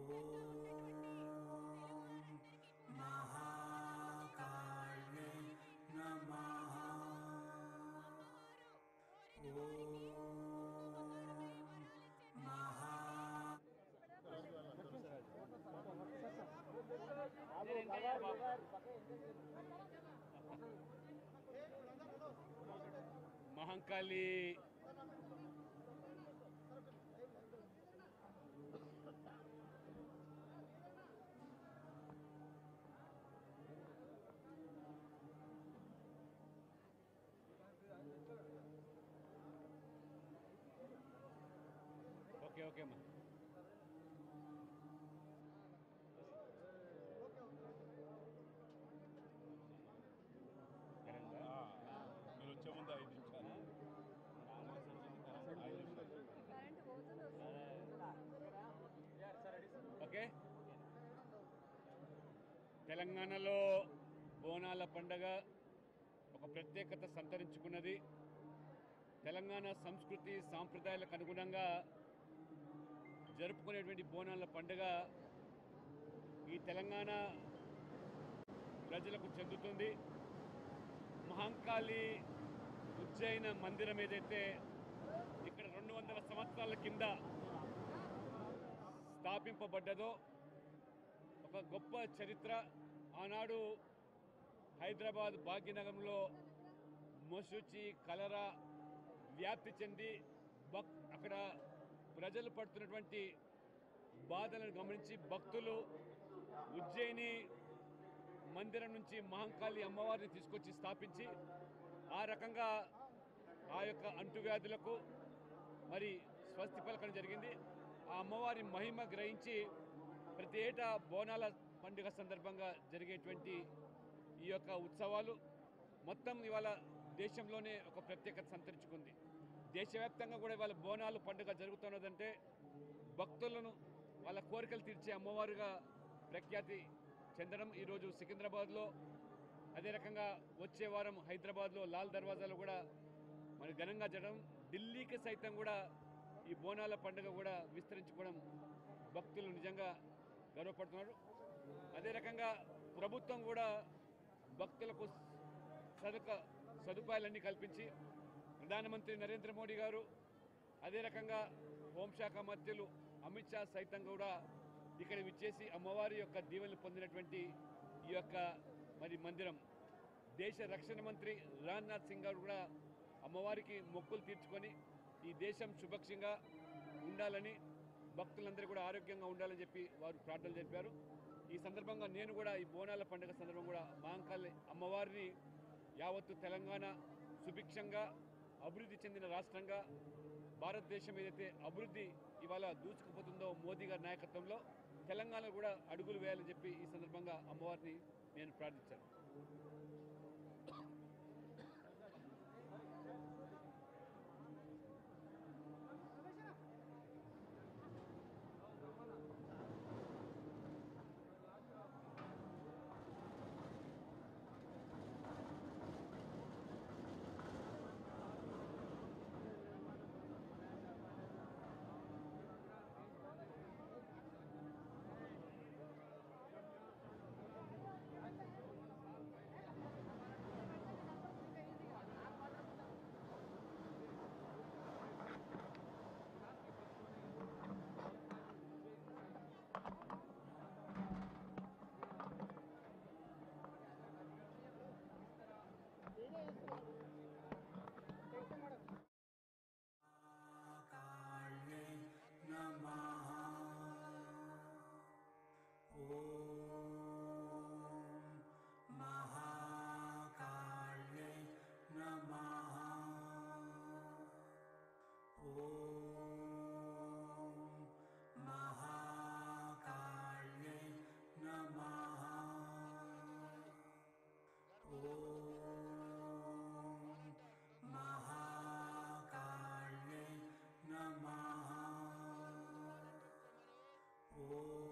ఓం మహాకాళే నమః. ఓం మహా Mahankali okay okay అమ్మా. మీరు వచ్చే ముందు 5 నిమిషాలు ఓకే. తెలంగాణలో బోనాల పండగ ఒక ప్రత్యేకత సంతరించుకున్నది. తెలంగాణ సంస్కృతి సాంప్రదాయాలకు అనుగుణంగా జరుపుకునేటువంటి బోనాల పండుగ ఈ తెలంగాణ ప్రజలకు చెందుతుంది. మహంకాళి ఉజ్జయిన మందిరం ఏదైతే ఇక్కడ 200 సంవత్సరాల కింద స్థాపింపబడ్డదో ఒక గొప్ప చరిత్ర. ఆనాడు హైదరాబాద్ భాగ్యనగరంలో మశూచి కలరా వ్యాప్తి చెంది అక్కడ ప్రజలు పడుతున్నటువంటి బాధలను గమనించి భక్తులు ఉజ్జయిని మందిరం నుంచి మహంకాళి అమ్మవారిని తీసుకొచ్చి స్థాపించి ఆ రకంగా ఆ యొక్క అంటువ్యాధులకు మరి స్వస్తి పలకడం జరిగింది. ఆ అమ్మవారి మహిమ గ్రహించి ప్రతి ఏటా బోనాల పండుగ సందర్భంగా జరిగేటువంటి ఈ యొక్క ఉత్సవాలు మొత్తం ఇవాళ దేశంలోనే ఒక ప్రత్యేకత సంతరించుకుంది. దేశవ్యాప్తంగా కూడా ఇవాళ బోనాలు పండుగ జరుగుతున్నదంటే భక్తులను వాళ్ళ కోరికలు తీర్చే అమ్మవారుగా ప్రఖ్యాతి చెందడం. ఈరోజు సికింద్రాబాద్లో, అదే రకంగా వచ్చే వారం హైదరాబాద్లో లాల్ దర్వాజాలో కూడా మరి ఘనంగా జరగడం, ఢిల్లీకి సైతం కూడా ఈ బోనాల పండుగ కూడా విస్తరించుకోవడం భక్తులు నిజంగా గర్వపడుతున్నారు. అదే రకంగా ప్రభుత్వం కూడా భక్తులకు సదుపాయాలన్నీ కల్పించి ప్రధానమంత్రి నరేంద్ర మోడీ గారు, అదే రకంగా హోంశాఖ మంత్రులు అమిత్ షా సైతం కూడా ఇక్కడ విచ్చేసి అమ్మవారి యొక్క దీవెనలు పొందినటువంటి ఈ యొక్క మరి మందిరం. దేశ రక్షణ మంత్రి రాజ్నాథ్ సింగ్ గారు కూడా అమ్మవారికి మొక్కులు తీర్చుకొని ఈ దేశం సుభిక్షంగా ఉండాలని, భక్తులందరూ కూడా ఆరోగ్యంగా ఉండాలని చెప్పి వారు ప్రార్థనలు జరిపారు. ఈ సందర్భంగా నేను కూడా ఈ బోనాల పండుగ సందర్భంగా కూడా మహంకాళి అమ్మవారిని యావత్తు తెలంగాణ సుభిక్షంగా అభివృద్ధి చెందిన రాష్ట్రంగా, భారతదేశం ఏదైతే అభివృద్ధి ఇవాళ దూసుకుపోతుందో మోదీ గారి నాయకత్వంలో తెలంగాణ కూడా అడుగులు వేయాలని చెప్పి ఈ సందర్భంగా అమ్మవారిని నేను ప్రార్థించాను. కాళే నమః. ఓం మహాకాళే నమః. ఓం మహాకాళే నమః. ఓం మహాకాళే నమః. ఓం